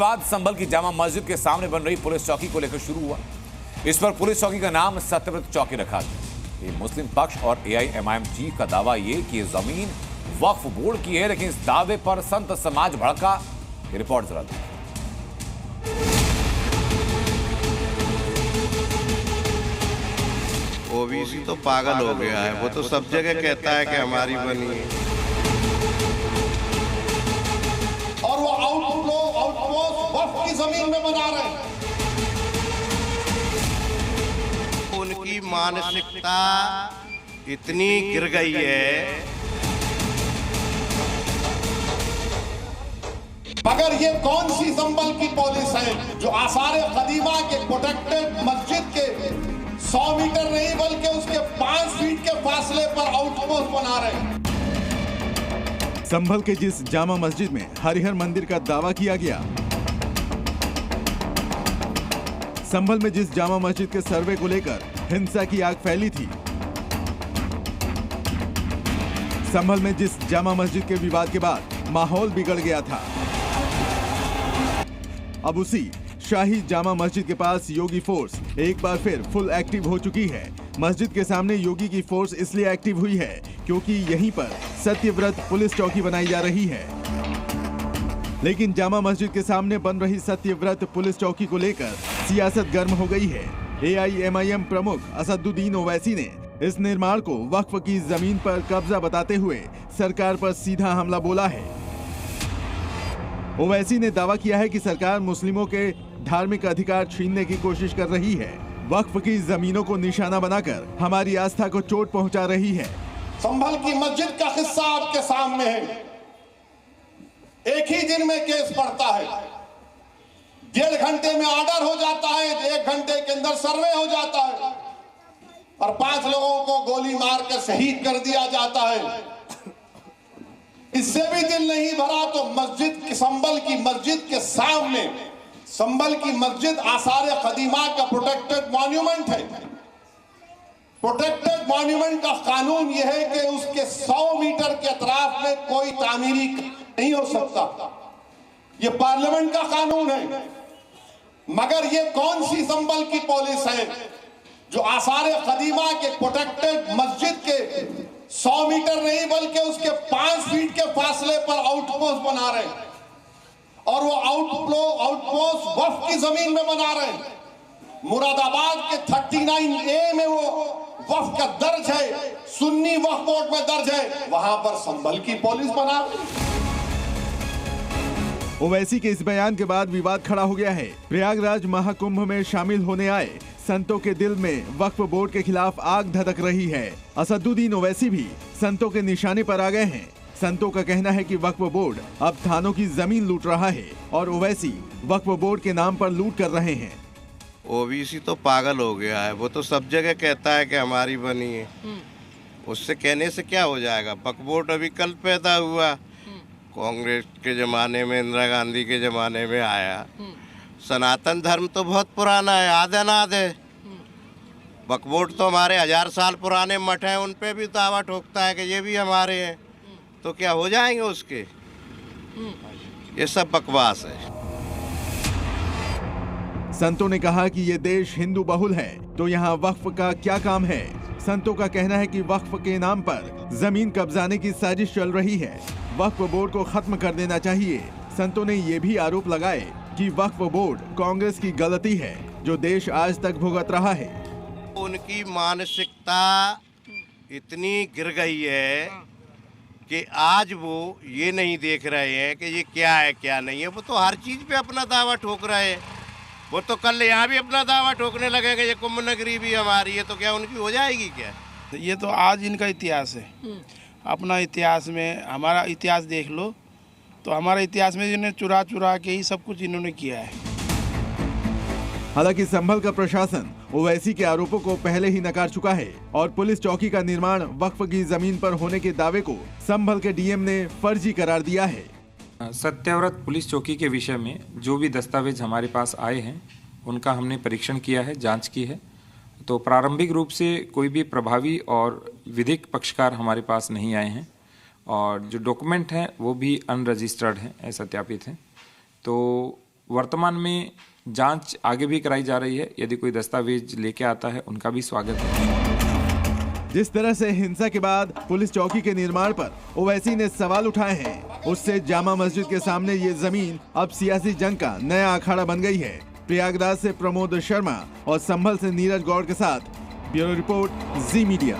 विवाद संभल की जामा मस्जिद के सामने बन रही पुलिस चौकी को लेकर शुरू हुआ। इस पर पुलिस चौकी का नाम सत्यव्रत चौकी रखा गया। ये मुस्लिम पक्ष और AIMIM चीफ का दावा ये कि ये जमीन वक्फ बोर्ड की है, लेकिन इस दावे पर संत समाज भड़का। ये रिपोर्ट जरा देखिए। ओबीसी तो पागल हो गया है, वो तो सब जगह कहता है कि हमारी बनी है। और वो आउटपोस्ट वक्फ की जमीन में बना रहे हैं। उनकी मानसिकता इतनी गिर गई है। मगर ये कौन सी संभल की पॉलिस है जो आसार कदीमा के प्रोटेक्टेड मस्जिद के 100 मीटर नहीं बल्कि उसके 5 फीट के फासले पर आउटपोस्ट बना रहे हैं। संभल के जिस जामा मस्जिद में हरिहर मंदिर का दावा किया गया, संभल में जिस जामा मस्जिद के सर्वे को लेकर हिंसा की आग फैली थी, संभल में जिस जामा मस्जिद के विवाद के बाद माहौल बिगड़ गया था, अब उसी शाही जामा मस्जिद के पास योगी फोर्स एक बार फिर फुल एक्टिव हो चुकी है। मस्जिद के सामने योगी की फोर्स इसलिए एक्टिव हुई है क्योंकि यहीं पर सत्यव्रत पुलिस चौकी बनाई जा रही है। लेकिन जामा मस्जिद के सामने बन रही सत्यव्रत पुलिस चौकी को लेकर सियासत गर्म हो गई है। AIMIM प्रमुख असदुद्दीन ओवैसी ने इस निर्माण को वक्फ की जमीन पर कब्जा बताते हुए सरकार पर सीधा हमला बोला है। ओवैसी ने दावा किया है कि सरकार मुस्लिमों के धार्मिक अधिकार छीनने की कोशिश कर रही है, वक्फ की जमीनों को निशाना बनाकर हमारी आस्था को चोट पहुंचा रही है। संभल की मस्जिद का किस्सा आपके सामने है। एक ही दिन में केस पड़ता है, 1.5 घंटे में ऑर्डर हो जाता है, 1 घंटे के अंदर सर्वे हो जाता है और 5 लोगों को गोली मार कर शहीद कर दिया जाता है। इससे भी दिल नहीं भरा तो संभल की मस्जिद के सामने, संभल की मस्जिद आसार कदीमा का प्रोटेक्टेड मॉन्यूमेंट है। प्रोटेक्टेड मॉन्यूमेंट का कानून यह है कि उसके 100 मीटर के अतराफ में कोई तामीरी नहीं हो सकता। यह पार्लियामेंट का कानून है। मगर यह कौन सी संभल की पॉलिस है जो आसार कदीमा के प्रोटेक्टेड मस्जिद के 100 मीटर नहीं बल्कि उसके 5 फीट के फासले पर आउटपोस्ट बना रहे हैं और वो आउटपोस्ट वक्फ की जमीन में बना रहे हैं। मुरादाबाद के 39A में वो वक्फ का दर्ज है, सुन्नी वक्फ बोर्ड में दर्ज है, वहां पर संभल की पुलिस बना रही है। ओवैसी के इस बयान के बाद विवाद खड़ा हो गया है। प्रयागराज महाकुंभ में शामिल होने आए संतों के दिल में वक्फ बोर्ड के खिलाफ आग धधक रही है। असदुद्दीन ओवैसी भी संतों के निशाने पर आ गए हैं। संतों का कहना है कि वक्फ बोर्ड अब थानों की जमीन लूट रहा है और ओवैसी वक्फ बोर्ड के नाम पर लूट कर रहे हैं। ओबीसी तो पागल हो गया है, वो तो सब जगह कहता है कि हमारी बनी है। उससे कहने से क्या हो जाएगा? वक्फ बोर्ड अभी कल पैदा हुआ, कांग्रेस के जमाने में, इंदिरा गांधी के जमाने में आया। सनातन धर्म तो बहुत पुराना है, आधे ना आधे। वक्फ बोर्ड तो हमारे 1000 साल पुराने मठ हैं, उन पे भी दावा ठोकता है कि ये भी हमारे हैं। तो क्या हो जाएंगे उसके? ये सब बकवास है। संतों ने कहा कि ये देश हिंदू बहुल है तो यहाँ वक्फ का क्या काम है। संतों का कहना है कि वक्फ के नाम पर जमीन कब्जाने की साजिश चल रही है, वक्फ बोर्ड को खत्म कर देना चाहिए। संतों ने ये भी आरोप लगाए कि वक्फ बोर्ड कांग्रेस की गलती है जो देश आज तक भुगत रहा है। उनकी मानसिकता इतनी गिर गई है कि आज वो ये नहीं देख रहे हैं कि ये क्या है क्या नहीं है। वो तो हर चीज़ पे अपना दावा ठोक रहे हैं। वो तो कल यहाँ भी अपना दावा ठोकने लगेगा ये कुंभ नगरी भी हमारी है। तो क्या उनकी हो जाएगी क्या? ये तो आज इनका इतिहास है। अपना इतिहास में हमारा इतिहास देख लो तो हमारा इतिहास में इन्होंने चुरा चुरा के ही सब कुछ इन्होंने किया है। हालांकि संभल का प्रशासन ओवैसी के आरोपों को पहले ही नकार चुका है और पुलिस चौकी का निर्माण वक्फ की जमीन पर होने के दावे को संभल के डीएम ने फर्जी करार दिया है। सत्यव्रत पुलिस चौकी के विषय में जो भी दस्तावेज हमारे पास आए हैं उनका हमने परीक्षण किया है, जांच की है। तो प्रारंभिक रूप से कोई भी प्रभावी और विधिक पक्षकार हमारे पास नहीं आए हैं और जो डॉक्यूमेंट हैं वो भी अनरजिस्टर्ड हैं, असत्यापित हैं। तो वर्तमान में जांच आगे भी कराई जा रही है। यदि कोई दस्तावेज लेके आता है उनका भी स्वागत है। जिस तरह से हिंसा के बाद पुलिस चौकी के निर्माण पर ओवैसी ने सवाल उठाए हैं, उससे जामा मस्जिद के सामने ये जमीन अब सियासी जंग का नया अखाड़ा बन गई है। प्रयागराज से प्रमोद शर्मा और संभल से नीरज गौड़ के साथ ब्यूरो रिपोर्ट, जी मीडिया।